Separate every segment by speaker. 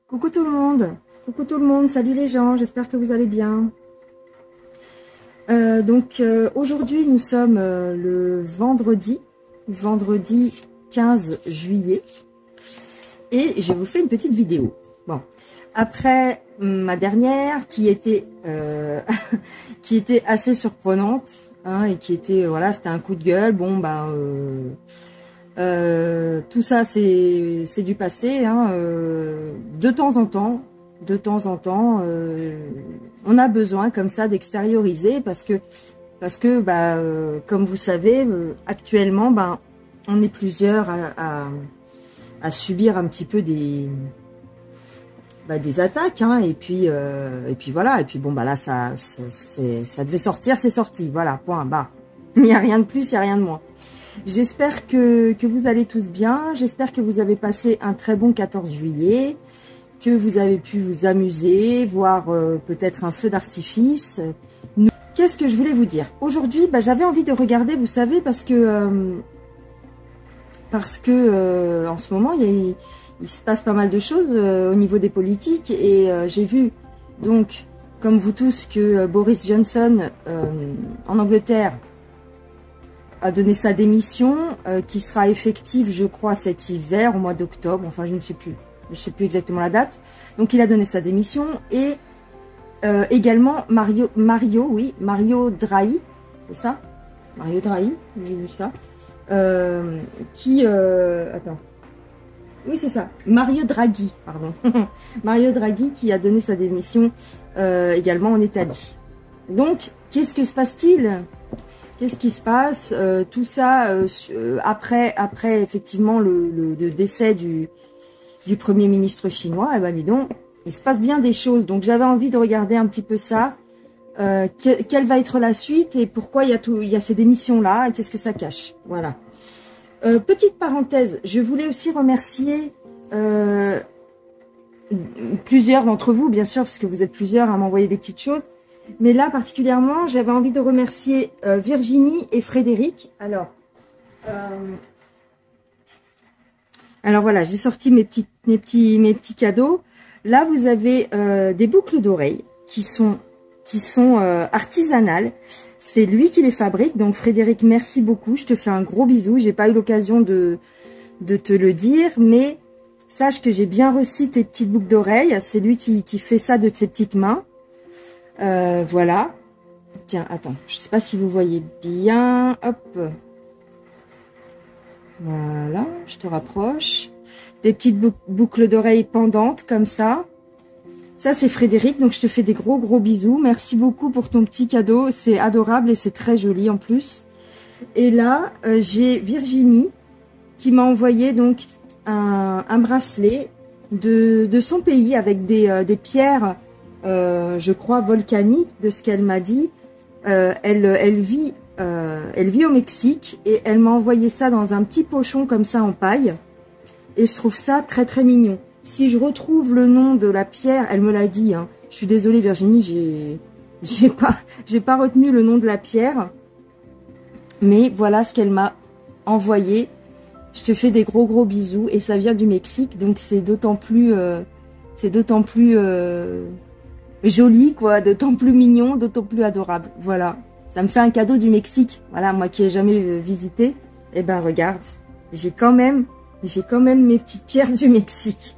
Speaker 1: Coucou tout le monde, salut les gens, j'espère que vous allez bien. Aujourd'hui nous sommes le vendredi 15 juillet et je vous fais une petite vidéo. Bon, après ma dernière qui était qui était assez surprenante hein, et qui était voilà, c'était un coup de gueule. Bon bah tout ça c'est du passé hein, de temps en temps on a besoin comme ça d'extérioriser parce que bah, comme vous savez actuellement bah, on est plusieurs à subir un petit peu des attaques hein, et puis voilà, et puis bon bah là ça devait sortir, c'est sorti, voilà, point, bah il n'y a rien de plus, il n'y a rien de moins. J'espère que vous allez tous bien, j'espère que vous avez passé un très bon 14 juillet, que vous avez pu vous amuser, voir peut-être un feu d'artifice. Qu'est-ce que je voulais vous dire? Aujourd'hui, bah, j'avais envie de regarder, vous savez, parce que en ce moment, il se passe pas mal de choses au niveau des politiques, et j'ai vu, donc, comme vous tous, que Boris Johnson, en Angleterre, a donné sa démission, qui sera effective, je crois, cet hiver, au mois d'octobre, enfin, je ne sais plus exactement la date. Donc, il a donné sa démission, et également Mario Draghi, c'est ça? Mario Draghi, j'ai vu ça. Attends. Oui, c'est ça. Mario Draghi, pardon. Mario Draghi qui a donné sa démission également en Italie. Donc, qu'est-ce que se passe-t-il? Qu'est-ce qui se passe? Tout ça après effectivement le décès du Premier ministre chinois. Eh ben dis donc, il se passe bien des choses. Donc j'avais envie de regarder un petit peu ça. Quelle va être la suite et pourquoi il y a ces démissions-là et qu'est-ce que ça cache? Voilà. Petite parenthèse, je voulais aussi remercier plusieurs d'entre vous, bien sûr, parce que vous êtes plusieurs à m'envoyer des petites choses. Mais là, particulièrement, j'avais envie de remercier Virginie et Frédéric. Alors voilà, j'ai sorti mes petits cadeaux. Là, vous avez des boucles d'oreilles qui sont artisanales. C'est lui qui les fabrique. Donc Frédéric, merci beaucoup. Je te fais un gros bisou. J'ai pas eu l'occasion de te le dire, mais sache que j'ai bien reçu tes petites boucles d'oreilles. C'est lui qui fait ça de ses petites mains. Voilà. Tiens, attends. Je sais pas si vous voyez bien. Hop. Voilà. Je te rapproche. Des petites boucles d'oreilles pendantes comme ça. Ça, c'est Frédéric. Donc, je te fais des gros bisous. Merci beaucoup pour ton petit cadeau. C'est adorable et c'est très joli en plus. Et là, j'ai Virginie qui m'a envoyé donc un bracelet de son pays avec des pierres, je crois, volcaniques, de ce qu'elle m'a dit. Elle vit au Mexique et elle m'a envoyé ça dans un petit pochon comme ça en paille. Et je trouve ça très très mignon. Si je retrouve le nom de la pierre, elle me l'a dit. Hein. Je suis désolée Virginie, j'ai pas retenu le nom de la pierre. Mais voilà ce qu'elle m'a envoyé. Je te fais des gros bisous et ça vient du Mexique, donc c'est d'autant plus joli quoi, d'autant plus mignon, d'autant plus adorable. Voilà, ça me fait un cadeau du Mexique. Voilà, moi qui ai jamais visité, et ben regarde, j'ai quand même mes petites pierres du Mexique.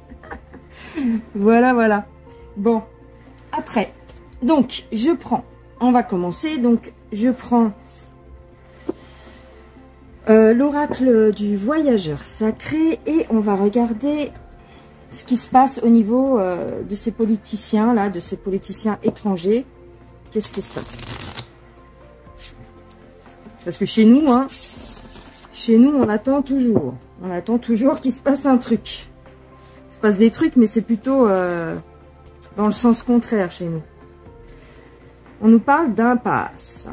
Speaker 1: Voilà. Bon, après, donc, on va commencer, donc, je prends l'oracle du voyageur sacré et on va regarder ce qui se passe au niveau de ces politiciens, là, de ces politiciens étrangers. Qu'est-ce qui se passe? Parce que chez nous, on attend toujours. On attend toujours qu'il se passe un truc. Il se passe des trucs, mais c'est plutôt dans le sens contraire chez nous. On nous parle d'impasse.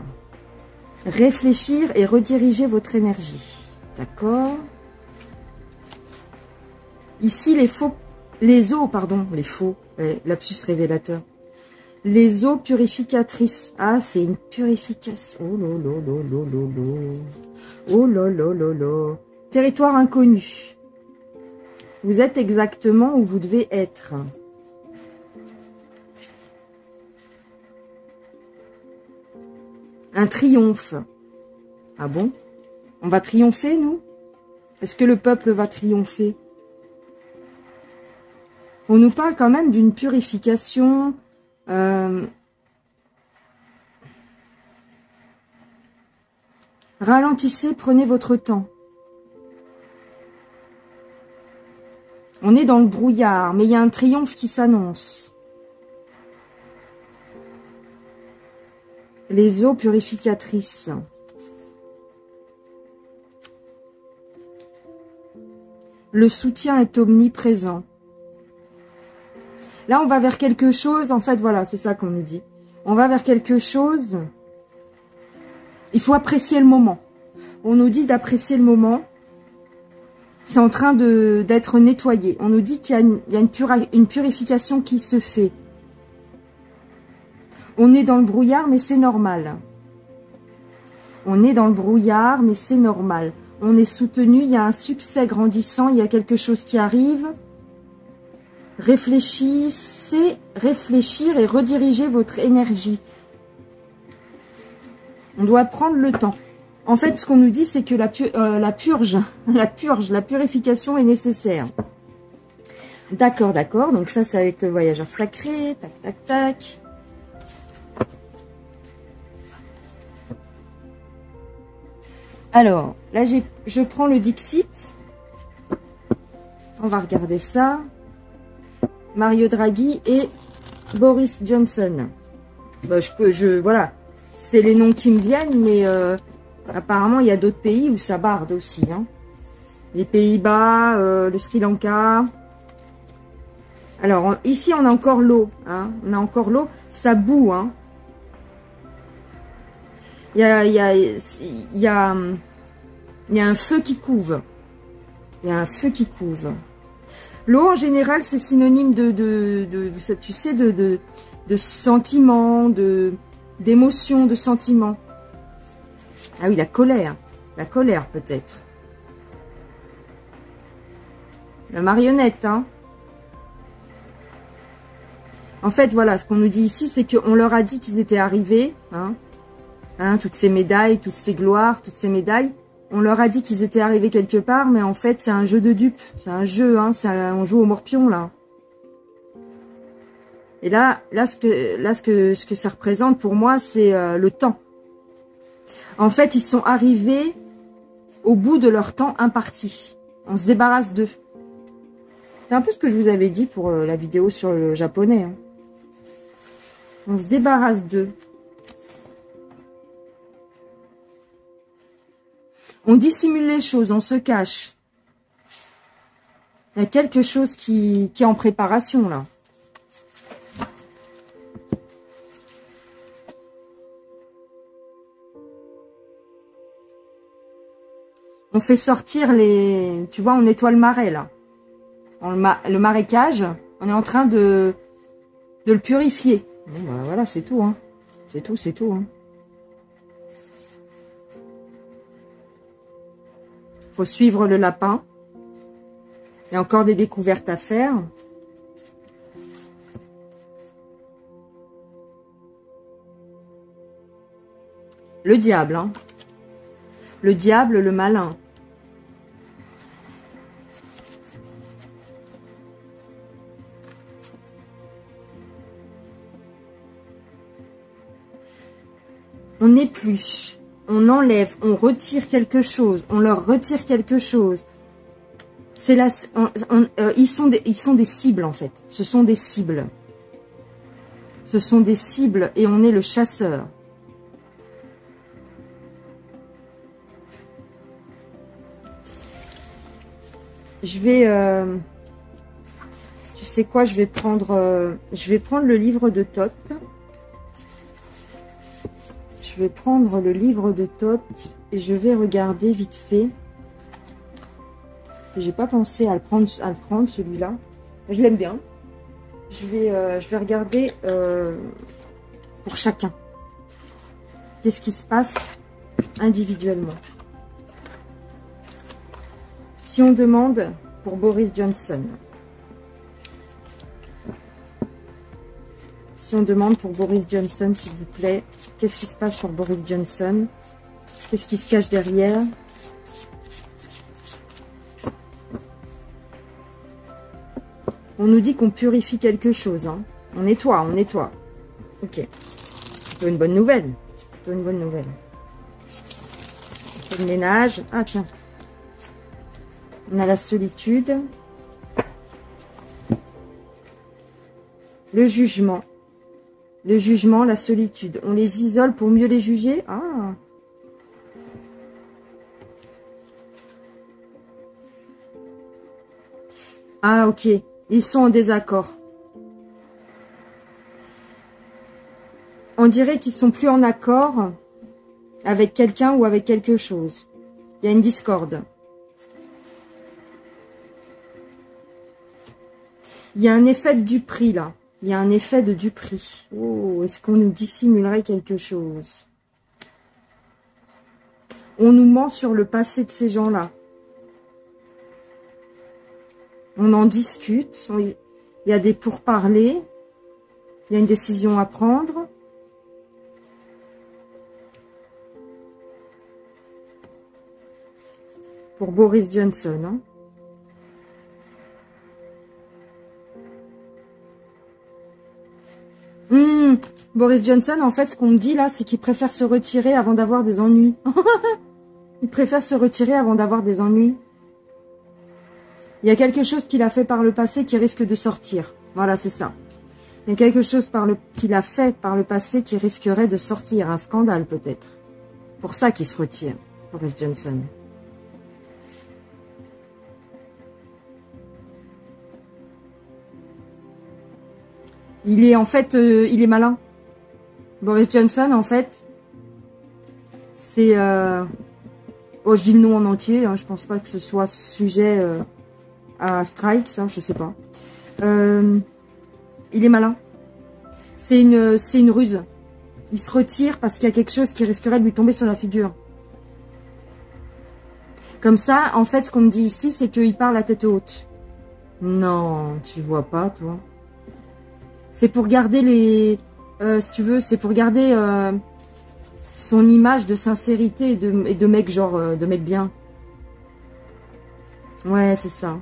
Speaker 1: Réfléchir et rediriger votre énergie. D'accord? Ici, les eaux, lapsus révélateur. Les eaux purificatrices. Ah, c'est une purification. Oh là. Territoire inconnu. Vous êtes exactement où vous devez être. Un triomphe. Ah bon? On va triompher, nous? Est-ce que le peuple va triompher? On nous parle quand même d'une purification. Ralentissez, prenez votre temps. On est dans le brouillard, mais il y a un triomphe qui s'annonce. Les eaux purificatrices. Le soutien est omniprésent. Là, on va vers quelque chose. En fait, voilà, c'est ça qu'on nous dit. On va vers quelque chose. Il faut apprécier le moment. On nous dit d'apprécier le moment. C'est en train d'être nettoyé. On nous dit qu'il y a une purification qui se fait. On est dans le brouillard, mais c'est normal. On est dans le brouillard, mais c'est normal. On est soutenu, il y a un succès grandissant, il y a quelque chose qui arrive. Réfléchissez, réfléchir et rediriger votre énergie. On doit prendre le temps. En fait, ce qu'on nous dit, c'est que la purification est nécessaire. D'accord, d'accord. Donc ça, c'est avec le voyageur sacré. Tac, tac, tac. Alors, là, je prends le Dixit. On va regarder ça. Mario Draghi et Boris Johnson. Bah, voilà. C'est les noms qui me viennent, mais apparemment, il y a d'autres pays où ça barde aussi. Hein. Les Pays-Bas, le Sri Lanka. Alors, ici, on a encore l'eau. Hein. On a encore l'eau. Ça bout. Hein. Il y a un feu qui couve. Il y a un feu qui couve. L'eau, en général, c'est synonyme tu sais, de sentiments, d'émotions, de sentiments. Ah oui, la colère. La colère, peut-être. La marionnette, hein. En fait, voilà, ce qu'on nous dit ici, c'est qu'on leur a dit qu'ils étaient arrivés, hein. Toutes ces médailles, toutes ces gloires, toutes ces médailles. On leur a dit qu'ils étaient arrivés quelque part, mais en fait, c'est un jeu de dupes. C'est un jeu, hein. On joue au morpion, là. Et là, ce que ça représente pour moi, c'est le temps. En fait, ils sont arrivés au bout de leur temps imparti. On se débarrasse d'eux. C'est un peu ce que je vous avais dit pour la vidéo sur le japonais. Hein. On se débarrasse d'eux. On dissimule les choses, on se cache. Il y a quelque chose qui est en préparation, là. On fait sortir les... Tu vois, on nettoie le marais, là. Le marécage, on est en train de le purifier. Bon, bah, voilà, c'est tout, hein. C'est tout, c'est tout, hein. Faut suivre le lapin. Il y a encore des découvertes à faire. Le diable, hein. Le diable, le malin. On épluche, on enlève, on retire quelque chose, on leur retire quelque chose. C'est là, ils sont des cibles en fait. Ce sont des cibles. Ce sont des cibles et on est le chasseur. Je vais, tu sais quoi, je vais prendre le livre de Thoth. Je vais prendre le livre de Thoth et je vais regarder vite fait. J'ai pas pensé à le prendre celui-là. Je l'aime bien. Je vais regarder pour chacun. Qu'est-ce qui se passe individuellement. Si on demande pour Boris Johnson. Si on demande pour Boris Johnson, s'il vous plaît, qu'est-ce qui se passe pour Boris Johnson? Qu'est-ce qui se cache derrière? On nous dit qu'on purifie quelque chose. Hein. On nettoie, on nettoie. Ok. C'est plutôt une bonne nouvelle. C'est plutôt une bonne nouvelle. Un peu de ménage. Ah tiens. On a la solitude. Le jugement. Le jugement, la solitude. On les isole pour mieux les juger. Ah. Ah, ok. Ils sont en désaccord. On dirait qu'ils sont plus en accord avec quelqu'un ou avec quelque chose. Il y a une discorde. Il y a un effet de Duperie, là. Il y a un effet de Duperie. Oh, est-ce qu'on nous dissimulerait quelque chose? On nous ment sur le passé de ces gens-là. On en discute. Il y a des pourparlers. Il y a une décision à prendre. Pour Boris Johnson, hein. Boris Johnson, en fait, ce qu'on me dit là, c'est qu'il préfère se retirer avant d'avoir des ennuis. Il préfère se retirer avant d'avoir des ennuis. Il y a quelque chose qu'il a fait par le passé qui risque de sortir. Voilà, c'est ça. Il y a quelque chose qu'il a fait par le passé qui risquerait de sortir. Un scandale, peut-être. Pour ça qu'il se retire, Boris Johnson. Il est, en fait, il est malin. Boris Johnson, en fait, c'est... Oh, je dis le nom en entier. Hein, je pense pas que ce soit sujet à strike, ça, je sais pas. Il est malin. C'est une ruse. Il se retire parce qu'il y a quelque chose qui risquerait de lui tomber sur la figure. Comme ça, en fait, ce qu'on me dit ici, c'est qu'il parle à tête haute. Non, tu vois pas, toi. C'est pour garder les... si tu veux, c'est pour garder son image de sincérité et de mec, genre, de mec bien. Ouais, c'est ça.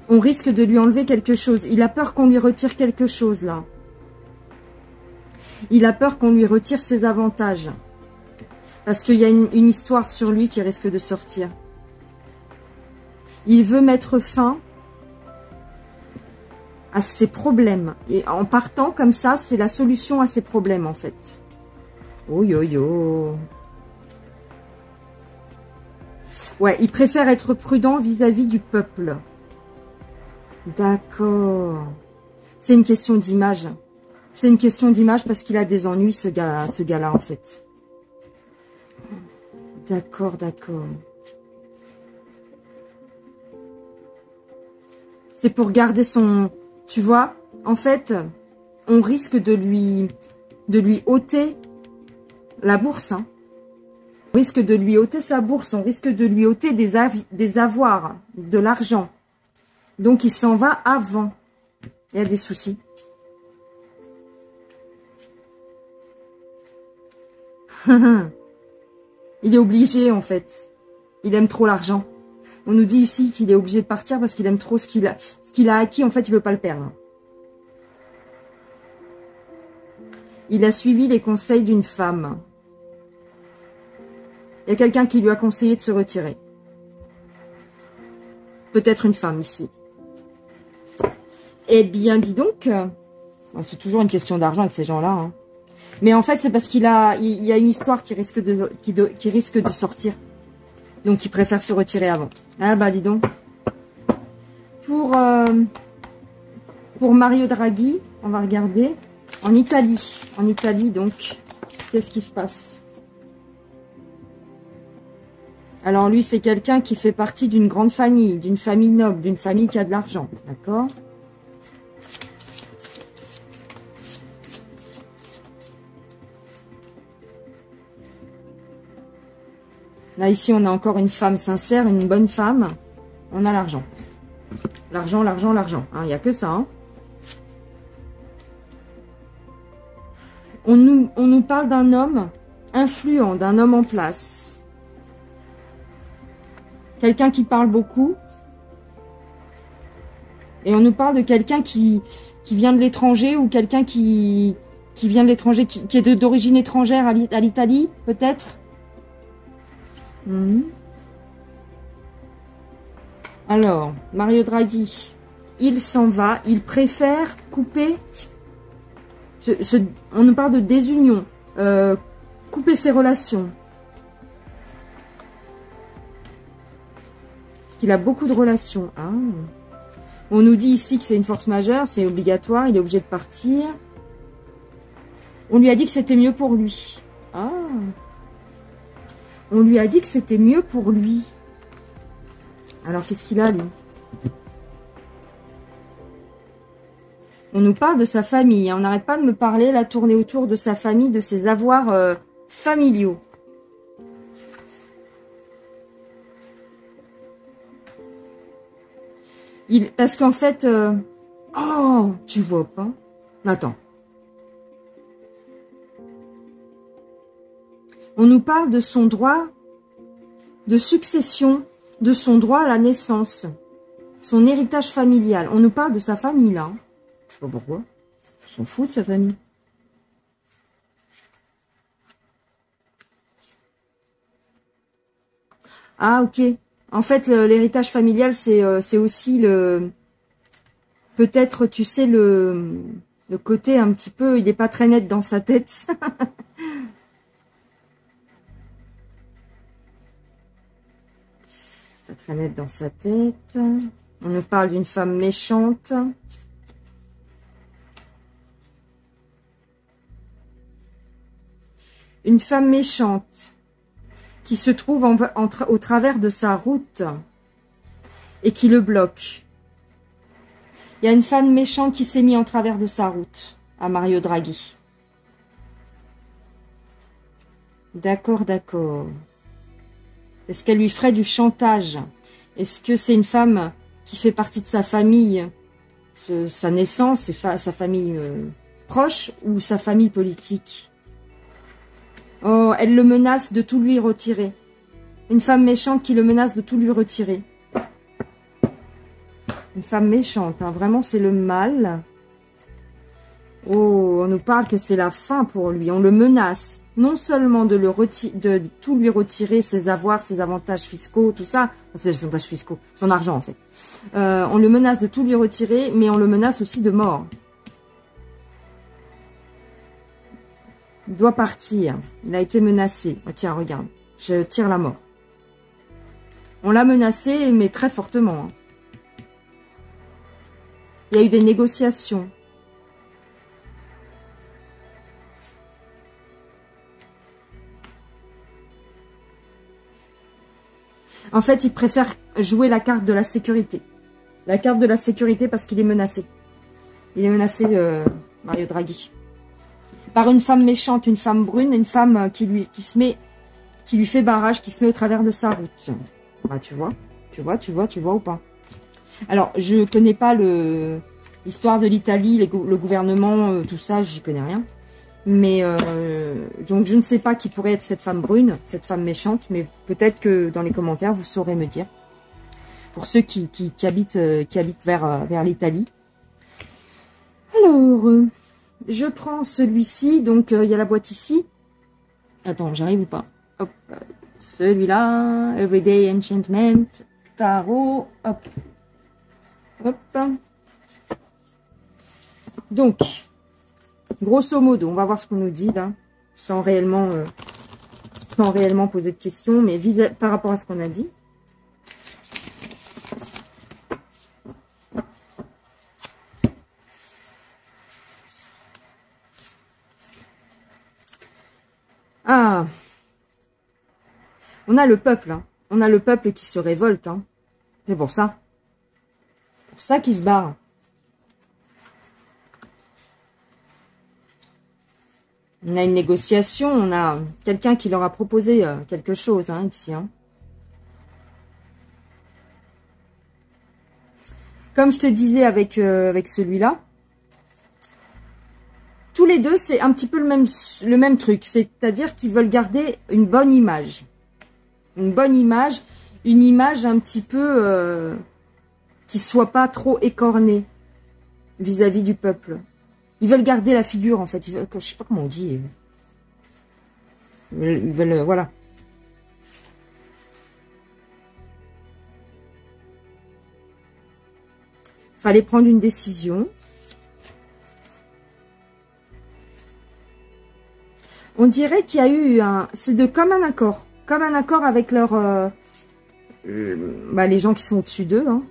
Speaker 1: On risque de lui enlever quelque chose. Il a peur qu'on lui retire quelque chose, là. Il a peur qu'on lui retire ses avantages. Parce qu'il y a une histoire sur lui qui risque de sortir. Il veut mettre fin à ses problèmes. Et en partant comme ça, c'est la solution à ses problèmes, en fait. Oh yo yo. Ouais, il préfère être prudent vis-à-vis du peuple. D'accord. C'est une question d'image. C'est une question d'image parce qu'il a des ennuis, ce gars-là, en fait. D'accord, d'accord. C'est pour garder son... Tu vois, en fait, on risque de lui ôter la bourse. Hein. On risque de lui ôter sa bourse. On risque de lui ôter des avoirs, de l'argent. Donc, il s'en va avant. Il y a des soucis. Il est obligé, en fait. Il aime trop l'argent. On nous dit ici qu'il est obligé de partir parce qu'il aime trop ce qu'il a acquis. En fait, il veut pas le perdre. Il a suivi les conseils d'une femme. Il y a quelqu'un qui lui a conseillé de se retirer. Peut-être une femme ici. Eh bien, dis donc. C'est toujours une question d'argent avec ces gens-là. Hein. Mais en fait, c'est parce il y a une histoire qui risque de sortir. Donc, il préfère se retirer avant. Ah bah, dis donc. Pour Mario Draghi, on va regarder. En Italie. En Italie, donc, qu'est-ce qui se passe? Alors, lui, c'est quelqu'un qui fait partie d'une grande famille, d'une famille noble, d'une famille qui a de l'argent. D'accord? Là, ici, on a encore une femme sincère, une bonne femme. On a l'argent. L'argent, l'argent, l'argent. Il n'y a que ça. Hein. On nous parle d'un homme influent, d'un homme en place. Quelqu'un qui parle beaucoup. Et on nous parle de quelqu'un qui vient de l'étranger ou quelqu'un qui vient de l'étranger, qui est d'origine étrangère à l'Italie, peut-être. Alors, Mario Draghi, il s'en va, il préfère couper, on nous parle de désunion, couper ses relations. Parce qu'il a beaucoup de relations. Ah. On nous dit ici que c'est une force majeure, c'est obligatoire, il est obligé de partir. On lui a dit que c'était mieux pour lui. Ah. On lui a dit que c'était mieux pour lui. Alors, qu'est-ce qu'il a, lui? On nous parle de sa famille. Hein. On n'arrête pas de me parler, là, tourner autour de sa famille, de ses avoirs familiaux. Parce qu'en fait... Oh, tu vois pas? Attends. On nous parle de son droit de succession, de son droit à la naissance, son héritage familial. On nous parle de sa famille, là. Je sais pas pourquoi. On s'en fout de sa famille. Ah, ok. En fait, l'héritage familial, c'est aussi le... Peut-être, tu sais, le côté un petit peu... Il n'est pas très net dans sa tête. Pas très net dans sa tête. On nous parle d'une femme méchante. Une femme méchante qui se trouve au travers de sa route et qui le bloque. Il y a une femme méchante qui s'est mise en travers de sa route à Mario Draghi. D'accord, d'accord. Est-ce qu'elle lui ferait du chantage? Est-ce que c'est une femme qui fait partie de sa famille, sa naissance, sa famille proche ou sa famille politique? Oh, elle le menace de tout lui retirer. Une femme méchante qui le menace de tout lui retirer. Une femme méchante, hein, vraiment c'est le mal. Oh, on nous parle que c'est la fin pour lui. On le menace non seulement de tout lui retirer, ses avoirs, ses avantages fiscaux, tout ça. C'est les avantages fiscaux, son argent en fait. On le menace de tout lui retirer, mais on le menace aussi de mort. Il doit partir. Il a été menacé. Oh, tiens, regarde. Je tire la mort. On l'a menacé, mais très fortement. Hein. Il y a eu des négociations. En fait, il préfère jouer la carte de la sécurité. La carte de la sécurité parce qu'il est menacé. Il est menacé, Mario Draghi. Par une femme méchante, une femme brune, une femme qui lui fait barrage, qui se met au travers de sa route. Bah, tu vois ou pas? Alors, je connais pas l'histoire de l'Italie, le gouvernement, tout ça, j'y connais rien. Mais, donc, je ne sais pas qui pourrait être cette femme brune, cette femme méchante, mais peut-être que dans les commentaires, vous saurez me dire. Pour ceux qui habitent vers l'Italie. Alors... je prends celui-ci, donc il y a la boîte ici. Attends, j'arrive ou pas? Hop, celui-là, Everyday Enchantment, Tarot, hop, hop. Donc, grosso modo, on va voir ce qu'on nous dit là, sans réellement poser de questions, mais par rapport à ce qu'on a dit. Ah, on a le peuple, hein. On a le peuple qui se révolte, hein. C'est pour ça. Pour ça qu'il se barre. On a une négociation, on a quelqu'un qui leur a proposé quelque chose, hein, ici. Hein. Comme je te disais avec, avec celui-là, tous les deux, c'est un petit peu le même truc. C'est-à-dire qu'ils veulent garder une bonne image. Une bonne image, une image un petit peu qui soit pas trop écornée vis-à-vis du peuple. Ils veulent garder la figure, en fait. Ils veulent, je sais pas comment on dit. Ils veulent voilà. Fallait prendre une décision. On dirait qu'il y a eu un... C'est de comme un accord. Comme un accord avec leur... les gens qui sont au-dessus d'eux. Hein.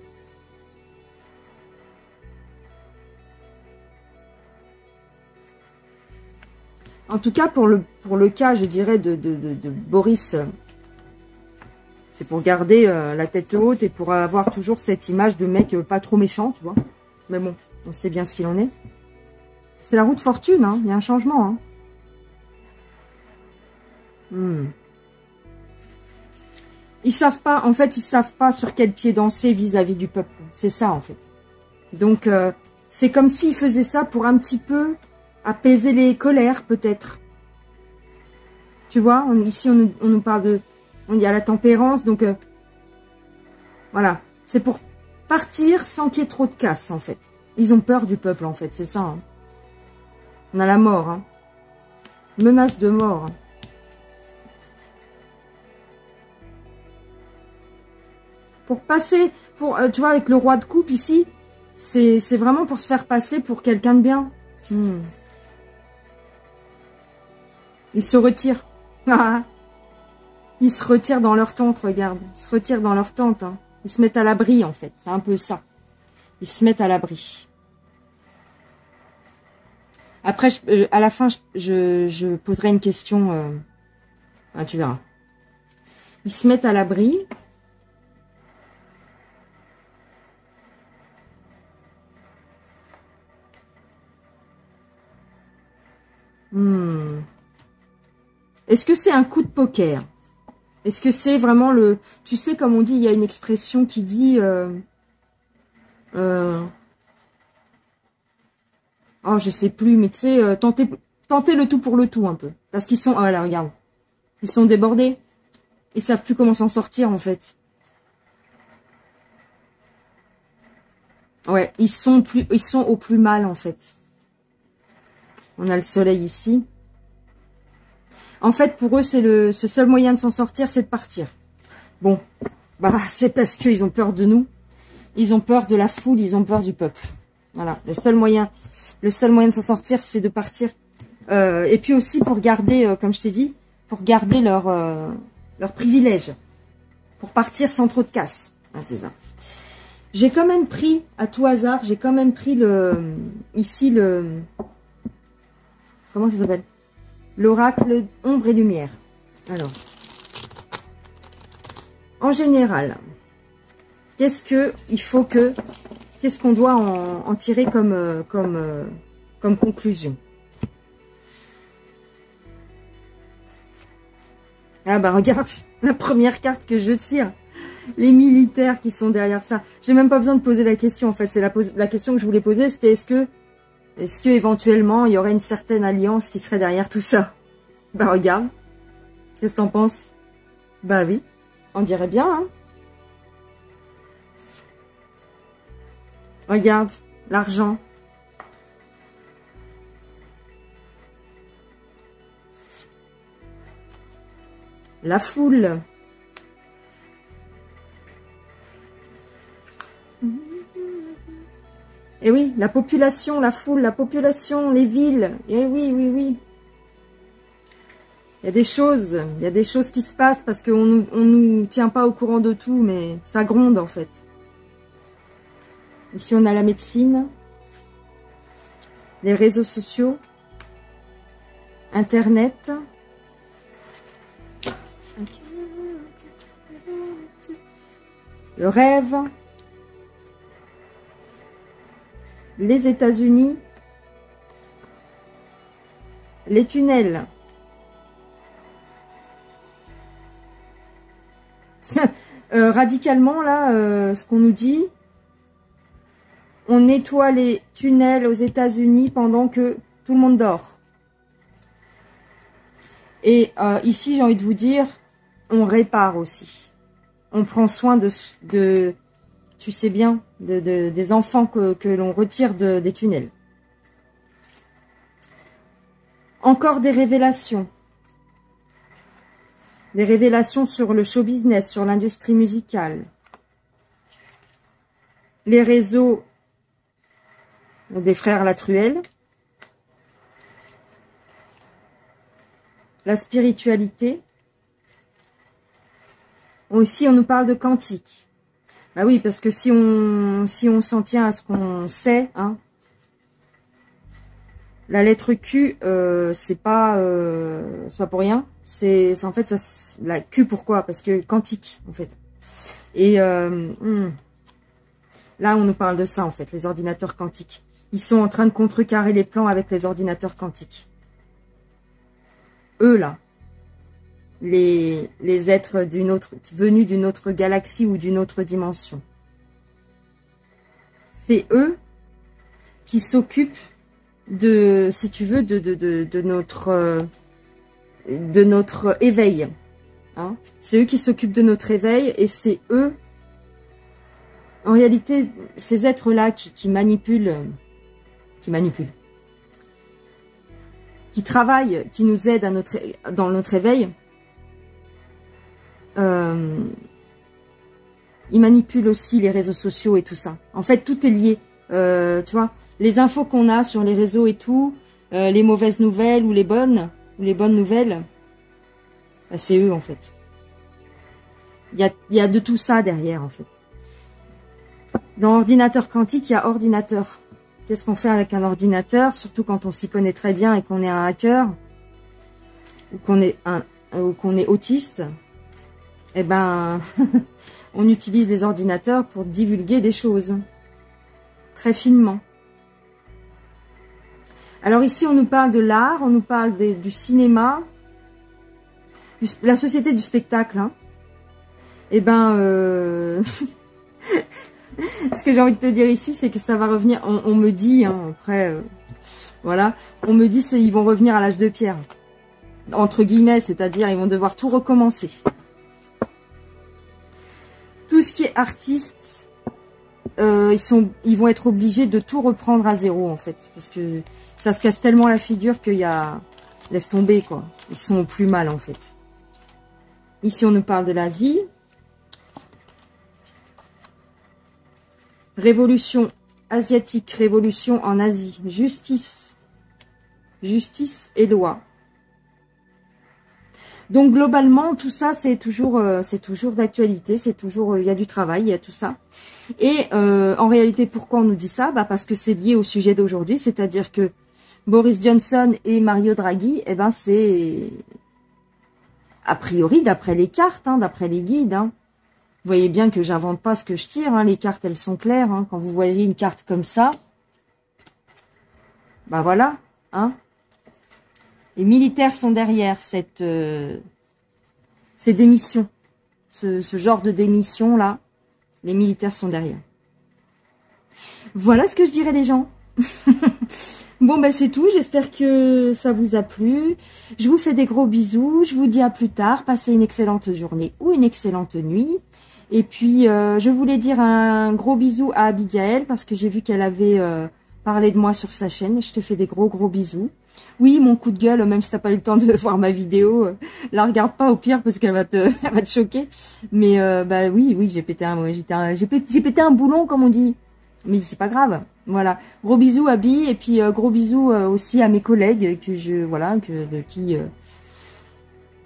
Speaker 1: En tout cas, pour le cas, je dirais, de Boris, c'est pour garder la tête haute et pour avoir toujours cette image de mec pas trop méchant, tu vois. Mais bon, on sait bien ce qu'il en est. C'est la roue de fortune, hein. Il y a un changement. Hein. Ils savent pas, en fait, ils savent pas sur quel pied danser vis-à-vis du peuple. C'est ça, en fait. Donc, c'est comme s'ils faisaient ça pour un petit peu apaiser les colères, peut-être. Tu vois, ici, on nous parle de... Il y a la tempérance, donc... voilà. C'est pour partir sans qu'il y ait trop de casse, en fait. Ils ont peur du peuple, en fait, c'est ça. Hein. On a la mort, hein. Menace de mort. Pour passer... tu vois, avec le roi de coupe, ici, c'est vraiment pour se faire passer pour quelqu'un de bien. Ils se retirent. Ils se retirent dans leur tente, regarde. Ils se retirent dans leur tente. Hein. Ils se mettent à l'abri, en fait. C'est un peu ça. Ils se mettent à l'abri. Après, à la fin, je poserai une question. Tu verras. Ils se mettent à l'abri. Est-ce que c'est un coup de poker? Est-ce que c'est vraiment le... Tu sais, comme on dit, il y a une expression qui dit... Oh, je sais plus, mais tu sais, tenter le tout pour le tout, un peu. Parce qu'ils sont... Oh là, regarde. Ils sont débordés. Ils savent plus comment s'en sortir, en fait. Ouais, ils sont au plus mal, en fait. On a le soleil ici. En fait, pour eux, ce seul moyen de s'en sortir, c'est de partir. Bon, bah, c'est parce qu'ils ont peur de nous. Ils ont peur de la foule, ils ont peur du peuple. Voilà, le seul moyen de s'en sortir, c'est de partir. Et puis aussi pour garder, comme je t'ai dit, pour garder leur privilège. Pour partir sans trop de casse. Ah, c'est ça. J'ai quand même pris, à tout hasard, j'ai quand même pris ici comment ça s'appelle? L'oracle ombre et lumière. Alors, en général, qu'est-ce qu'on doit en tirer comme conclusion? Ah bah regarde, la première carte que je tire. Les militaires qui sont derrière ça. J'ai même pas besoin de poser la question en fait. C'est la question que je voulais poser, c'était est-ce que éventuellement il y aurait une certaine alliance qui serait derrière tout ça? Bah regarde. Qu'est-ce que t'en penses? Bah oui, on dirait bien, hein. Regarde, l'argent. La foule. Et oui, la population, la foule, la population, les villes. Et oui, oui, oui. Il y a des choses qui se passent parce qu'on nous tient pas au courant de tout, mais ça gronde en fait. Ici, on a la médecine, les réseaux sociaux, Internet. Le rêve. Les États-Unis. les tunnels. Radicalement, là, ce qu'on nous dit, on nettoie les tunnels aux États-Unis pendant que tout le monde dort. Et ici, j'ai envie de vous dire, on répare aussi. On prend soin de tu sais bien, des enfants que l'on retire des tunnels. Encore des révélations. Des révélations sur le show business, sur l'industrie musicale. Les réseaux des frères Latruelle. La spiritualité. Aussi, on nous parle de quantique. Bah oui, parce que si on s'en tient à ce qu'on sait, hein, la lettre Q, c'est pas pour rien. C'est en fait ça, la Q, pourquoi? Parce que quantique, en fait. Et là, on nous parle de ça, en fait, les ordinateurs quantiques. Ils sont en train de contrecarrer les plans avec les ordinateurs quantiques. Eux, là, les êtres venus d'une autre galaxie ou d'une autre dimension. C'est eux qui s'occupent de, si tu veux, de notre éveil. Hein. C'est eux qui s'occupent de notre éveil et c'est eux, en réalité, ces êtres-là qui manipulent, qui travaillent, qui nous aident dans notre éveil. Ils manipulent aussi les réseaux sociaux et tout ça. En fait, tout est lié. Tu vois, les infos qu'on a sur les réseaux et tout, les mauvaises nouvelles ou les bonnes nouvelles, bah, c'est eux en fait. Il y a de tout ça derrière en fait. Dans ordinateur quantique, il y a ordinateur. Qu'est-ce qu'on fait avec un ordinateur, surtout quand on s'y connaît très bien et qu'on est un hacker ou qu'on est autiste? Eh ben, on utilise les ordinateurs pour divulguer des choses, très finement. Alors ici, on nous parle de l'art, on nous parle du cinéma, la société du spectacle. Hein. Eh ben, ce que j'ai envie de te dire ici, c'est que ça va revenir, on me dit, hein, après, voilà, on me dit qu'ils vont revenir à l'âge de pierre, entre guillemets, c'est-à-dire ils vont devoir tout recommencer. Tout ce qui est artiste, ils vont être obligés de tout reprendre à zéro en fait, parce que ça se casse tellement la figure qu'il y a, laisse tomber quoi. Ils sont au plus mal en fait. Ici on nous parle de l'Asie, révolution asiatique, révolution en Asie, justice et loi. Donc globalement, tout ça, c'est toujours d'actualité, c'est toujours, il y a du travail, il y a tout ça. Et en réalité, pourquoi on nous dit ça? Bah parce que c'est lié au sujet d'aujourd'hui, c'est-à-dire que Boris Johnson et Mario Draghi, eh ben c'est a priori d'après les cartes, hein, d'après les guides. Hein. Vous voyez bien que j'invente pas ce que je tire, hein, les cartes elles sont claires. Hein. Quand vous voyez une carte comme ça, bah voilà, hein. Les militaires sont derrière ces démissions, ce genre de démission là. Les militaires sont derrière. Voilà ce que je dirais les gens. Bon ben c'est tout, j'espère que ça vous a plu. Je vous fais des gros bisous, je vous dis à plus tard. Passez une excellente journée ou une excellente nuit. Et puis je voulais dire un gros bisou à Abigail parce que j'ai vu qu'elle avait parlé de moi sur sa chaîne. Je te fais des gros bisous. Oui, mon coup de gueule, même si t'as pas eu le temps de voir ma vidéo, la regarde pas au pire parce qu'elle va te choquer. Mais bah oui, j'ai pété un boulon comme on dit. Mais c'est pas grave. Voilà. Gros bisous à Bi et puis gros bisous aussi à mes collègues que de qui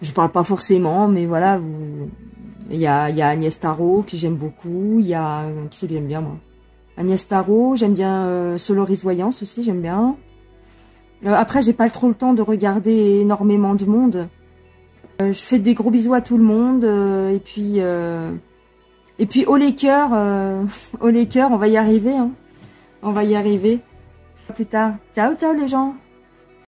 Speaker 1: je parle pas forcément, mais voilà. Il y a Agnès Tarot que j'aime beaucoup. Il y a qui c'est que j'aime bien moi. Agnès Tarot, j'aime bien Soloris Voyance aussi, j'aime bien. Après, j'ai pas trop le temps de regarder énormément de monde. Je fais des gros bisous à tout le monde. Et puis haut les cœurs, on va y arriver. Hein. On va y arriver. À plus tard. Ciao les gens.